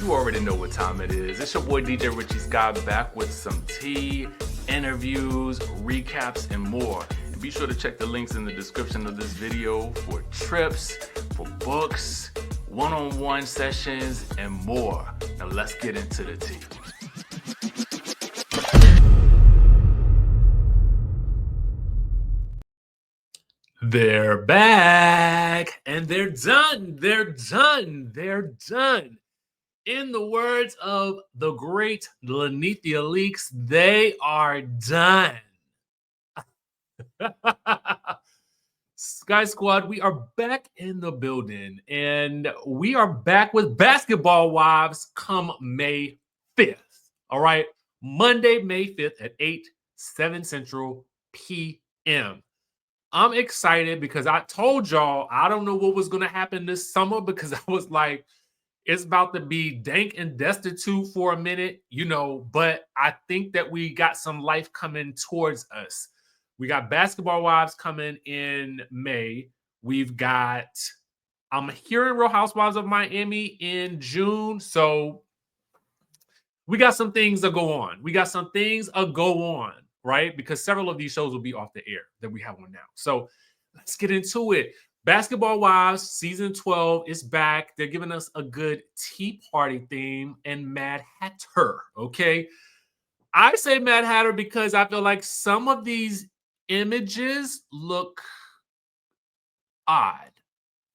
You already know what time it is. It's your boy DJ Richie Skye back with some tea, interviews, recaps, and more. And be sure to check the links in the description of this video for trips, for books, one-on-one sessions, and more. Now let's get into the tea. They're back and they're done. They're done. They're done. In the words of the great Lanithia Leaks, they are done. Sky Squad, we are back in the building and we are back with Basketball Wives come May 5th. All right. Monday, May 5th at 7 Central p.m. I'm excited because I told y'all I don't know what was going to happen this summer because I was like, it's about to be dank and destitute for a minute, but I think that we got some life coming towards us. We got Basketball Wives coming in May. I'm hearing Real Housewives of Miami in June. So we got some things to go on. Right? Because several of these shows will be off the air that we have on now. So let's get into it. Basketball Wives season 12 is back. They're giving us a good Tea Party theme and Mad Hatter. Okay. I say Mad Hatter because I feel like some of these images look odd.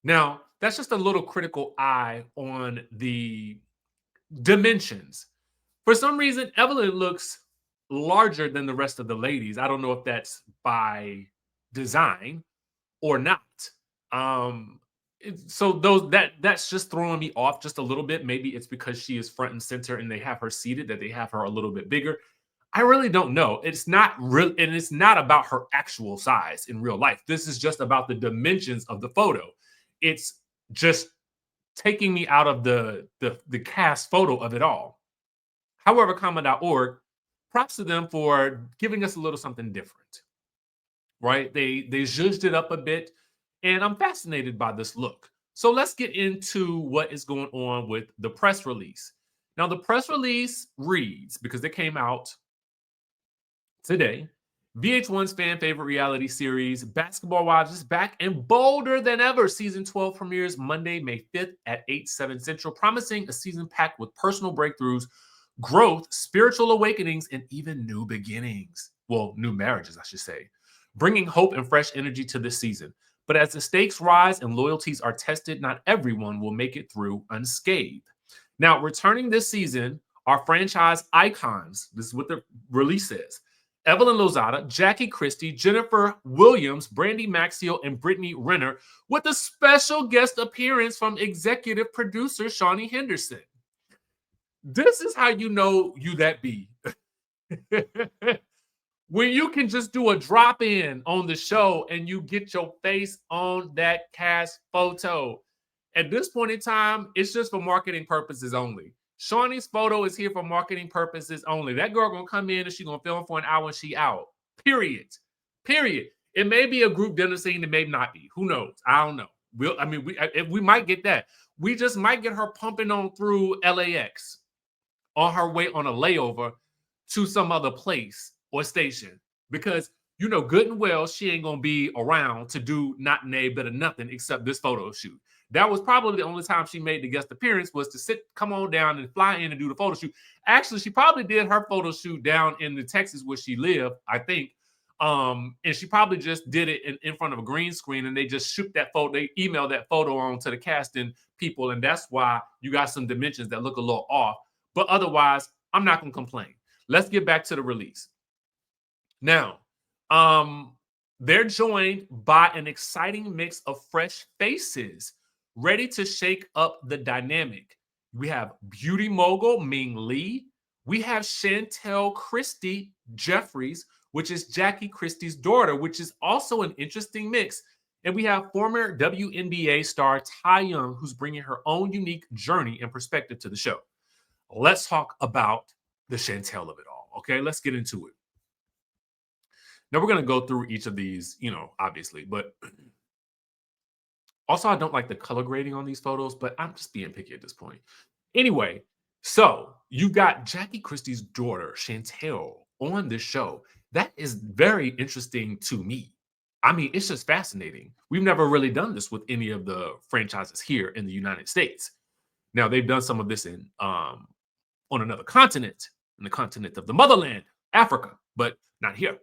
Now, that's just a little critical eye on the dimensions. For some reason, Evelyn looks larger than the rest of the ladies. I don't know if that's by design or not. That's just throwing me off just a little bit. Maybe it's because she is front and center and they have her seated that they have her a little bit bigger. I really don't know. It's not real, and it's not about her actual size in real life. This is just about the dimensions of the photo. It's just taking me out of the cast photo of it all. However, comma.org, props to them for giving us a little something different, right? They zhuzhed it up a bit, and I'm fascinated by this look. So let's get into what is going on with the press release. Now, the press release reads, because they came out today, VH1's fan favorite reality series, Basketball Wives, is back and bolder than ever. Season 12 premieres Monday, May 5th at 7 Central, promising a season packed with personal breakthroughs, growth, spiritual awakenings, and even new beginnings. Well, new marriages, I should say. Bringing hope and fresh energy to this season. But as the stakes rise and loyalties are tested, not everyone will make it through unscathed. Now, returning this season are franchise icons. This is what the release says. Evelyn Lozada, Jackie Christie, Jennifer Williams, Brandy Maxiel, and Brittany Renner, with a special guest appearance from executive producer Shawnee Henderson. This is how you know you that be. When you can just do a drop-in on the show and you get your face on that cast photo. At this point in time, it's just for marketing purposes only. Shawnee's photo is here for marketing purposes only. That girl gonna come in and she's gonna film for an hour and she out. Period. It may be a group dinner scene, it may not be. Who knows? I don't know. We might get that. We just might get her pumping on through LAX on her way on a layover to some other place or station, because good and well she ain't gonna be around to do not a bit of nothing except this photo shoot. That was probably the only time she made the guest appearance, was to come on down and fly in and do the photo shoot. Actually, she probably did her photo shoot down in the Texas where she lived, I think. And she probably just did it in front of a green screen, and they just shoot that photo. They emailed that photo on to the casting people, and that's why you got some dimensions that look a little off. But otherwise, I'm not gonna complain. Let's get back to the release. Now, they're joined by an exciting mix of fresh faces, ready to shake up the dynamic. We have beauty mogul Ming Lee. We have Chantel Christie Jeffries, which is Jackie Christie's daughter, which is also an interesting mix. And we have former WNBA star Ty Young, who's bringing her own unique journey and perspective to the show. Let's talk about the Chantel of it all. Okay, let's get into it. Now, we're going to go through each of these, obviously, but also I don't like the color grading on these photos, but I'm just being picky at this point. Anyway, So you got Jackie Christie's daughter, Chantel, on this show. That is very interesting to me. I mean, it's just fascinating. We've never really done this with any of the franchises here in the United States. Now, they've done some of this in on another continent, in the continent of the motherland, Africa, but not here.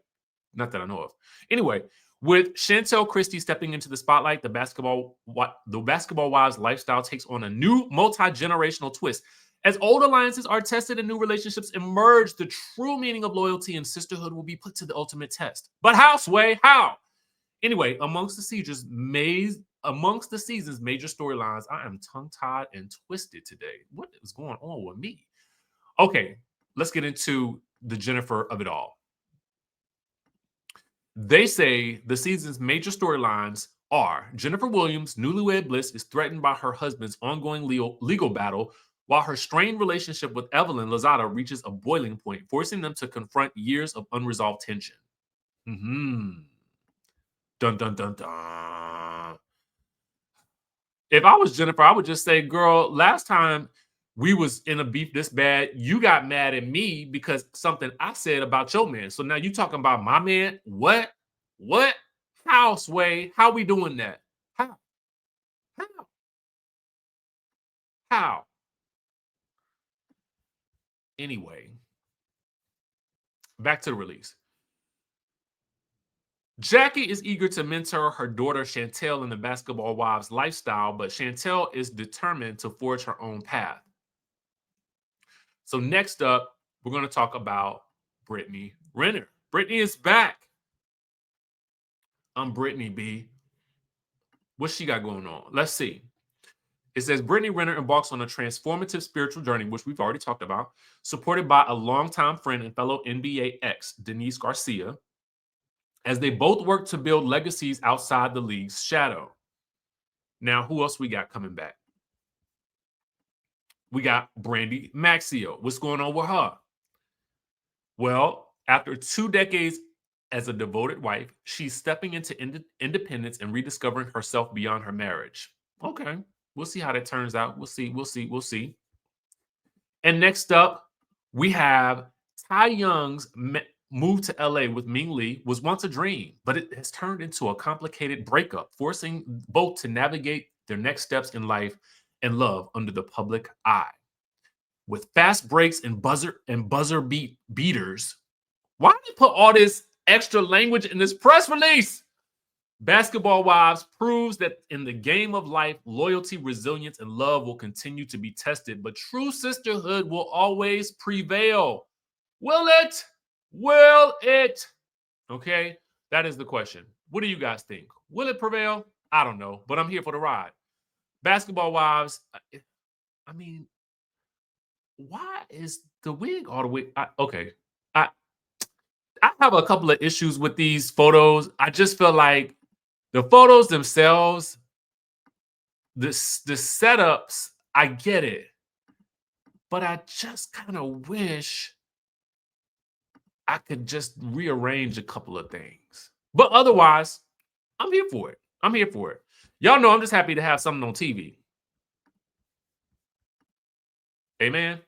Not that I know of. Anyway, with Chantel Christie stepping into the spotlight, the Basketball Wives lifestyle takes on a new multi-generational twist. As old alliances are tested and new relationships emerge, the true meaning of loyalty and sisterhood will be put to the ultimate test. But how, Sway? How? Anyway, amongst the season's major storylines, I am tongue-tied and twisted today. What is going on with me? Okay, let's get into the Jennifer of it all. They say the season's major storylines are Jennifer Williams' newlywed bliss is threatened by her husband's ongoing legal battle, while her strained relationship with Evelyn Lozada reaches a boiling point, forcing them to confront years of unresolved tension. Dun, dun, dun, dun. If I was Jennifer, I would just say, girl, last time we was in a beef this bad, you got mad at me because something I said about your man. So now you talking about my man? What? How, Sway? How we doing that? How? Anyway, back to the release. Jackie is eager to mentor her daughter Chantel in the Basketball Wives lifestyle, but Chantel is determined to forge her own path. So next up, we're going to talk about Brittany Renner. Brittany is back. I'm Brittany B. What she got going on? Let's see. It says Brittany Renner embarks on a transformative spiritual journey, which we've already talked about, supported by a longtime friend and fellow NBA ex, Denise Garcia, as they both work to build legacies outside the league's shadow. Now, who else we got coming back? We got Brandy Maxio. What's going on with her? Well, after 2 decades as a devoted wife, she's stepping into independence and rediscovering herself beyond her marriage. Okay. We'll see how that turns out. We'll see. And next up, we have Ty Young's move to LA with Ming Lee was once a dream, but it has turned into a complicated breakup, forcing both to navigate their next steps in life and love under the public eye. With fast breaks and buzzer beaters. Why did they put all this extra language in this press release? Basketball Wives proves that in the game of life, loyalty, resilience, and love will continue to be tested, but true sisterhood will always prevail. Will it? Will it? Okay, that is the question. What do you guys think? Will it prevail? I don't know, but I'm here for the ride. Basketball Wives, I mean, why is the wig all the way? I have a couple of issues with these photos. I just feel like the photos themselves, the setups, I get it. But I just kind of wish I could just rearrange a couple of things. But otherwise, I'm here for it. Y'all know I'm just happy to have something on TV. Amen.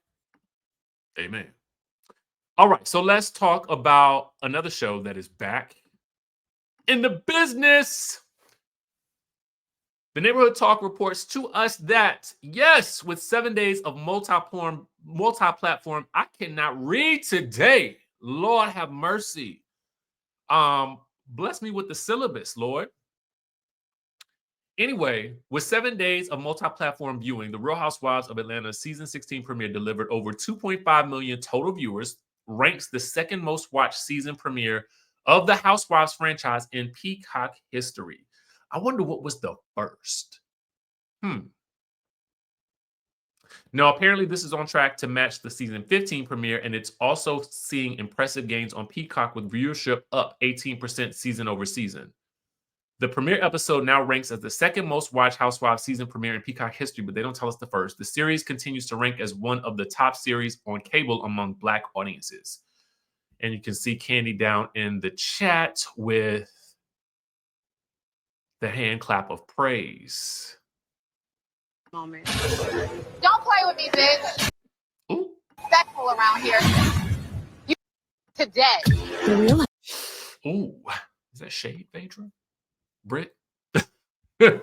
All right, so let's talk about another show that is back in the business. The Neighborhood Talk reports to us that, yes, with 7 days of multi-platform, I cannot read today. Lord have mercy. Bless me with the syllabus, Lord. Anyway, with 7 days of multi-platform viewing, The Real Housewives of Atlanta's season 16 premiere delivered over 2.5 million total viewers, ranks the second most watched season premiere of the Housewives franchise in Peacock history. I wonder what was the first. Now, apparently this is on track to match the season 15 premiere, and it's also seeing impressive gains on Peacock with viewership up 18% season over season. The premiere episode now ranks as the second most watched Housewives season premiere in Peacock history, but they don't tell us the first. The series continues to rank as one of the top series on cable among Black audiences. And you can see Candy down in the chat with the hand clap of praise. Moment. Don't play with me, bitch. around here. Today. Ooh, is that shade, Phaedra? Britt? What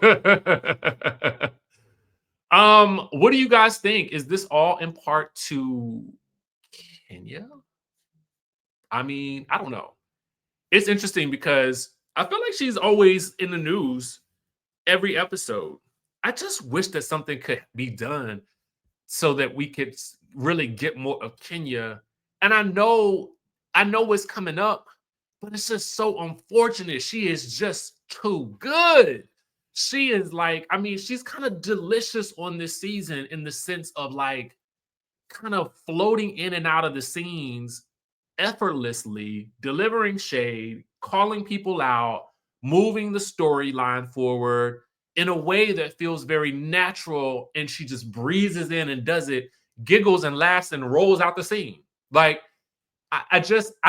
do you guys think? Is this all in part to Kenya? I mean, I don't know. It's interesting because I feel like she's always in the news every episode. I just wish that something could be done so that we could really get more of Kenya. And I know what's coming up, but it's just so unfortunate. She is just too good. She is like, I mean, she's kind of delicious on this season in the sense of like kind of floating in and out of the scenes effortlessly, delivering shade, calling people out, moving the storyline forward in a way that feels very natural. And she just breezes in and does it, giggles and laughs and rolls out the scene. Like, I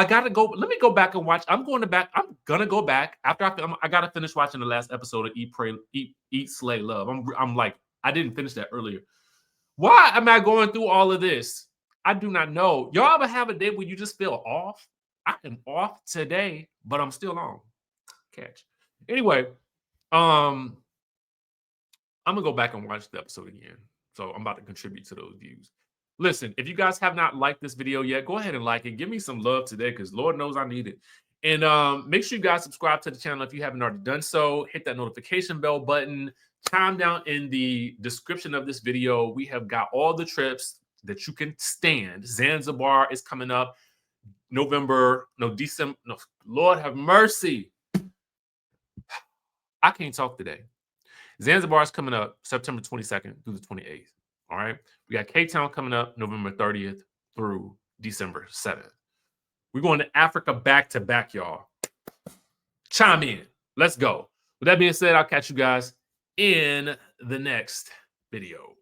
gotta go. Let me go back and watch. I'm gonna go back after I gotta finish watching the last episode of Eat, Slay, Love. I'm like, I didn't finish that earlier. Why am I going through all of this? I do not know. Y'all ever have a day where you just feel off? I am off today, but I'm still on. Catch. Anyway, I'm gonna go back and watch the episode again. So I'm about to contribute to those views. Listen, if you guys have not liked this video yet, go ahead and like it. Give me some love today because Lord knows I need it. And make sure you guys subscribe to the channel if you haven't already done so. Hit that notification bell button. Time down in the description of this video. We have got all the trips that you can stand. Zanzibar is coming up December. No, Lord have mercy. I can't talk today. Zanzibar is coming up September 22nd through the 28th. All right. We got K-Town coming up November 30th through December 7th. We're going to Africa back to back, y'all. Chime in. Let's go. With that being said, I'll catch you guys in the next video.